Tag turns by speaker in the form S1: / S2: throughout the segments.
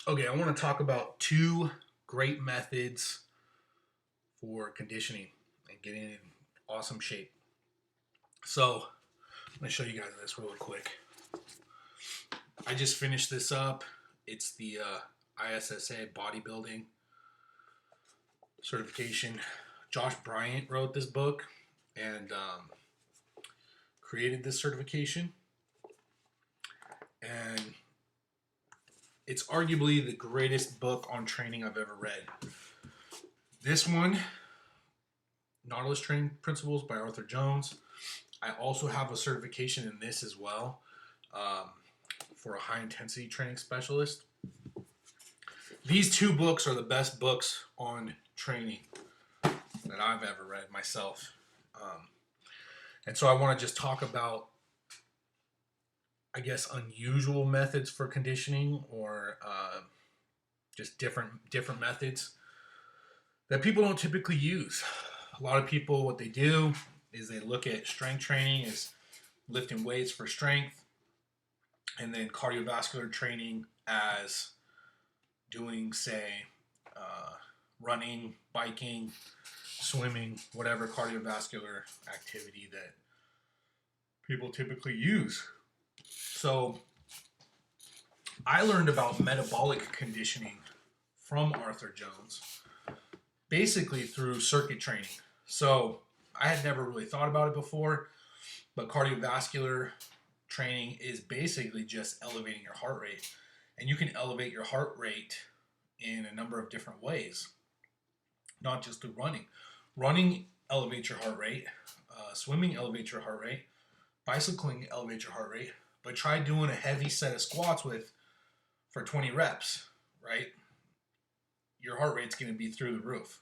S1: Okay, I want to talk about two great methods for conditioning and getting in awesome shape. So, I'm going to show you guys this really quick. I just finished this up. It's the ISSA bodybuilding certification. Josh Bryant wrote this book and created this certification. And it's arguably the greatest book on training I've ever read. This one, Nautilus Training Principles by Arthur Jones. I also have a certification in this as well um, for a high intensity training specialist. These two books are the best books on training that I've ever read myself. And so I want to just talk about, I guess, unusual methods for conditioning or just different methods that people don't typically use. A lot of people, what they do is they look at strength training as lifting weights for strength, and then cardiovascular training as doing, say, running, biking, swimming, whatever cardiovascular activity that people typically use. So I learned about metabolic conditioning from Arthur Jones basically through circuit training. So I had never really thought about it before, but cardiovascular training is basically just elevating your heart rate. And you can elevate your heart rate in a number of different ways, not just through running. Running elevates your heart rate, swimming elevates your heart rate, bicycling elevates your heart rate, but try doing a heavy set of squats for 20 reps, right? Your heart rate's going to be through the roof.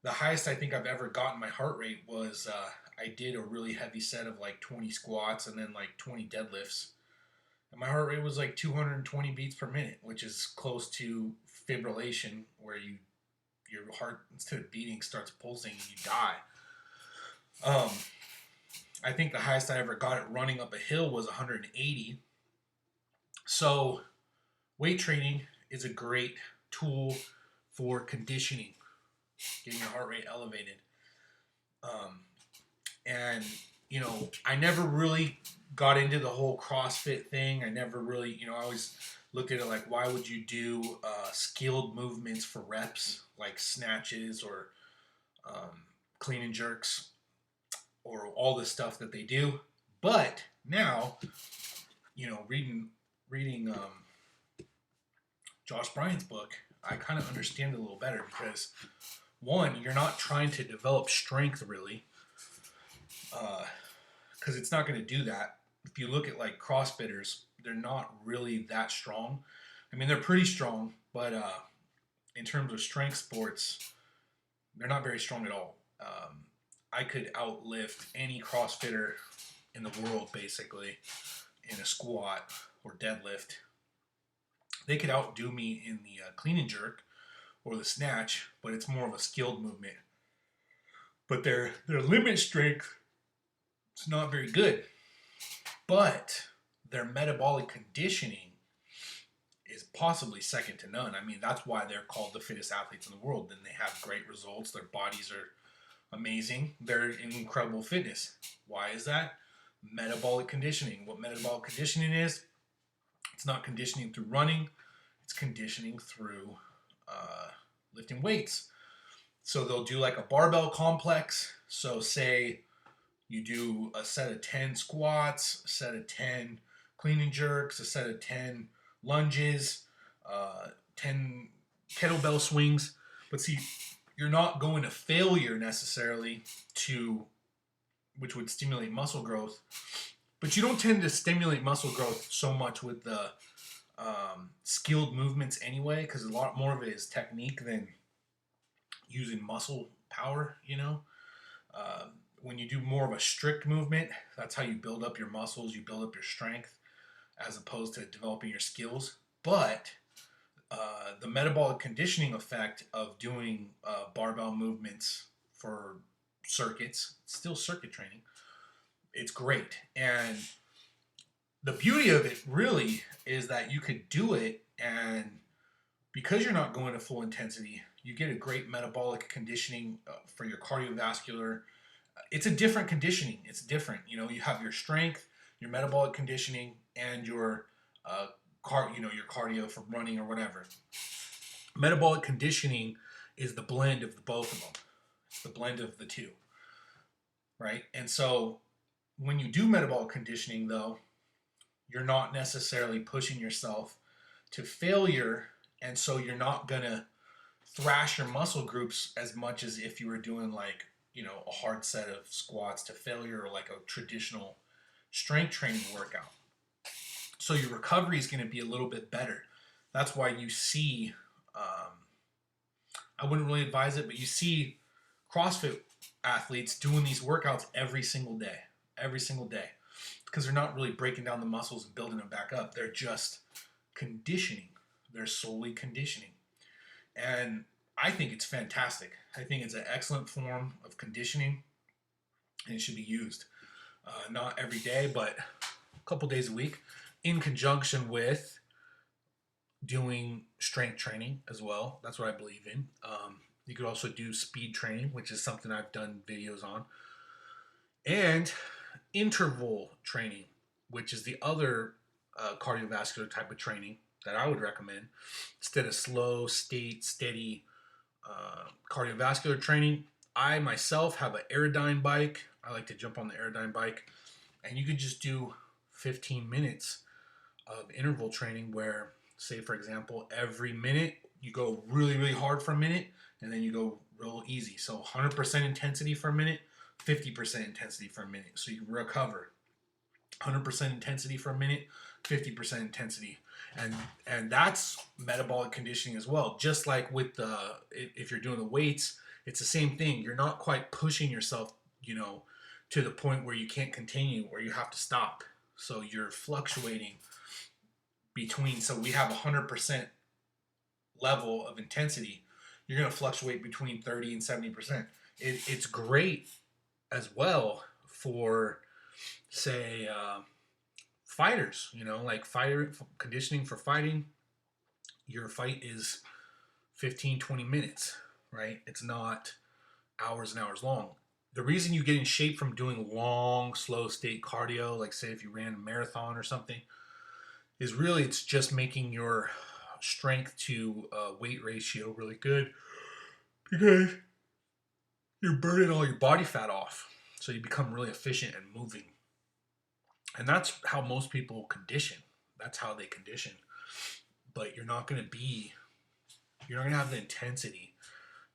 S1: The highest I think I've ever gotten my heart rate was I did a really heavy set of like 20 squats and then like 20 deadlifts. And my heart rate was like 220 beats per minute, which is close to fibrillation, where your heart, instead of beating, starts pulsing and you die. I think the highest I ever got it running up a hill was 180. So weight training is a great tool for conditioning, getting your heart rate elevated. And, I never really got into the whole CrossFit thing. I never really, I always looked at it like, why would you do skilled movements for reps, like snatches or clean and jerks or all the stuff that they do? But now, reading Josh Bryant's book, I kind of understand it a little better because, one, you're not trying to develop strength really, because it's not going to do that. If you look at like CrossFitters, they're not really that strong. I mean, they're pretty strong, but in terms of strength sports, they're not very strong at all. I could outlift any CrossFitter in the world basically in a squat or deadlift. They could outdo me in the clean and jerk or the snatch, but it's more of a skilled movement. But their limit strength is not very good. But their metabolic conditioning is possibly second to none. I mean, that's why they're called the fittest athletes in the world. And they have great results. Their bodies are amazing. They're in incredible fitness. Why is that? Metabolic conditioning. What metabolic conditioning is, it's not conditioning through running. It's conditioning through lifting weights. So they'll do like a barbell complex. So say you do a set of 10 squats, a set of 10 clean and jerks, a set of 10 lunges, 10 kettlebell swings. But see, you're not going to failure necessarily which would stimulate muscle growth. But you don't tend to stimulate muscle growth so much with the skilled movements anyway, because a lot more of it is technique than using muscle power, when you do more of a strict movement, that's how you build up your muscles, you build up your strength, as opposed to developing your skills. But the metabolic conditioning effect of doing barbell movements for circuits, still circuit training, it's great. And the beauty of it really is that you could do it and because you're not going to full intensity, you get a great metabolic conditioning for your cardiovascular. It's a different conditioning. It's different. You have your strength, your metabolic conditioning, and your your cardio for running or whatever. Metabolic conditioning is the blend of the both of them. It's the blend of the two, right? And so when you do metabolic conditioning, though, you're not necessarily pushing yourself to failure, and so you're not gonna thrash your muscle groups as much as if you were doing like a hard set of squats to failure or like a traditional strength training workout. So your recovery is going to be a little bit better. That's why you see, I wouldn't really advise it, but you see CrossFit athletes doing these workouts every single day, because they're not really breaking down the muscles and building them back up. They're just conditioning. They're solely conditioning. And I think it's fantastic. I think it's an excellent form of conditioning, and it should be used not every day, but a couple days a week, in conjunction with doing strength training as well. That's what I believe in. You could also do speed training, which is something I've done videos on, and interval training, which is the other cardiovascular type of training that I would recommend. Instead of slow, steady cardiovascular training, I myself have an Aerodyne bike. I like to jump on the Aerodyne bike, and you could just do 15 minutes of interval training where, say for example, every minute you go really, really hard for a minute, and then you go real easy. So 100% intensity for a minute, 50% intensity for a minute. So you can recover. 100% intensity for a minute, 50% intensity. And that's metabolic conditioning as well. Just like with if you're doing the weights, it's the same thing. You're not quite pushing yourself, to the point where you can't continue, where you have to stop. So you're fluctuating between. So we have 100% level of intensity. You're going to fluctuate between 30 and 70%. It's great as well for, say, fighters, like fighter conditioning for fighting. Your fight is 15, 20 minutes, right? It's not hours and hours long. The reason you get in shape from doing long, slow state cardio, like say if you ran a marathon or something, is really it's just making your strength to weight ratio really good, because you're burning all your body fat off. So you become really efficient and moving. And that's how most people condition. That's how they condition. But you're not going to have the intensity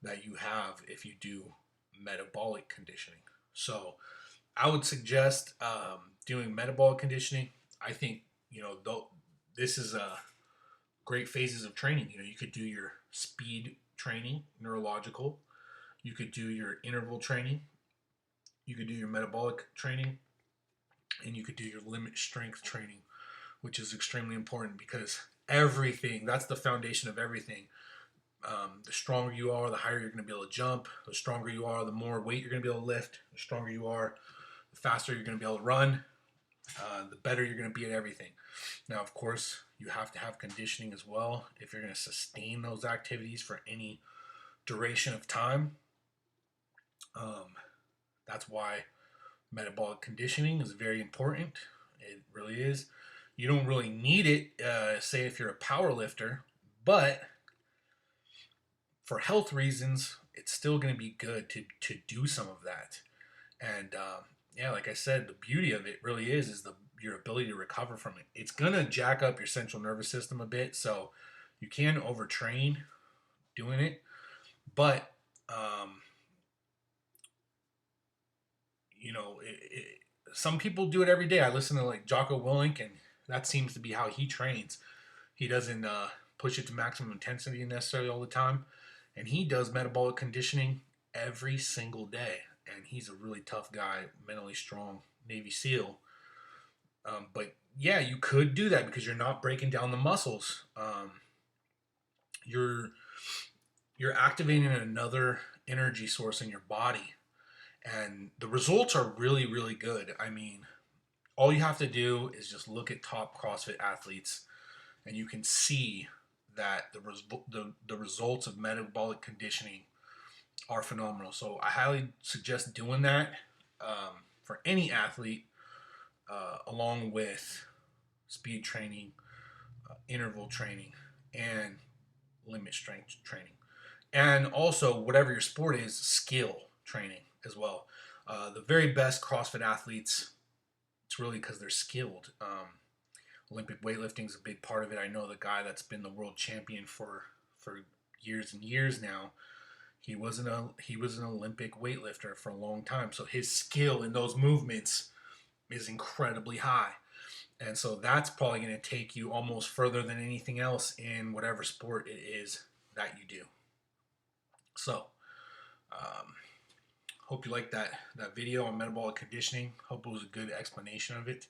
S1: that you have if you do metabolic conditioning. So I would suggest doing metabolic conditioning. I think, this is great phases of training. You could do your speed training, neurological. You could do your interval training. You could do your metabolic training. And you could do your limit strength training, which is extremely important, because that's the foundation of everything. The stronger you are, the higher you're going to be able to jump. The stronger you are, the more weight you're going to be able to lift. The stronger you are, the faster you're going to be able to run. The better you're going to be at everything. Now, of course, you have to have conditioning as well if you're going to sustain those activities for any duration of time. That's why metabolic conditioning is very important. It really is. You don't really need it, say if you're a power lifter, but for health reasons, it's still going to be good to do some of that. And like I said, the beauty of it really is your ability to recover from it. It's going to jack up your central nervous system a bit, so you can overtrain doing it, but some people do it every day. I listen to like Jocko Willink, and that seems to be how he trains. He doesn't push it to maximum intensity necessarily all the time, and he does metabolic conditioning every single day. And he's a really tough guy, mentally strong, Navy SEAL. But yeah, you could do that because you're not breaking down the muscles. You're activating another energy source in your body. And the results are really, really good. I mean, all you have to do is just look at top CrossFit athletes, and you can see that the results of metabolic conditioning are phenomenal. So I highly suggest doing that for any athlete, along with speed training, interval training, and limit strength training. And also, whatever your sport is, skill training as well. The very best CrossFit athletes, it's really because they're skilled. Olympic weightlifting is a big part of it. I know the guy that's been the world champion for years and years now. He was an Olympic weightlifter for a long time, so his skill in those movements is incredibly high. And so that's probably going to take you almost further than anything else in whatever sport it is that you do. So, hope you liked that video on metabolic conditioning. Hope it was a good explanation of it.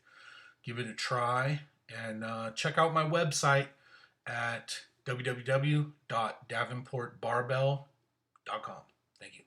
S1: Give it a try and check out my website at www.davenportbarbell.com. Thank you.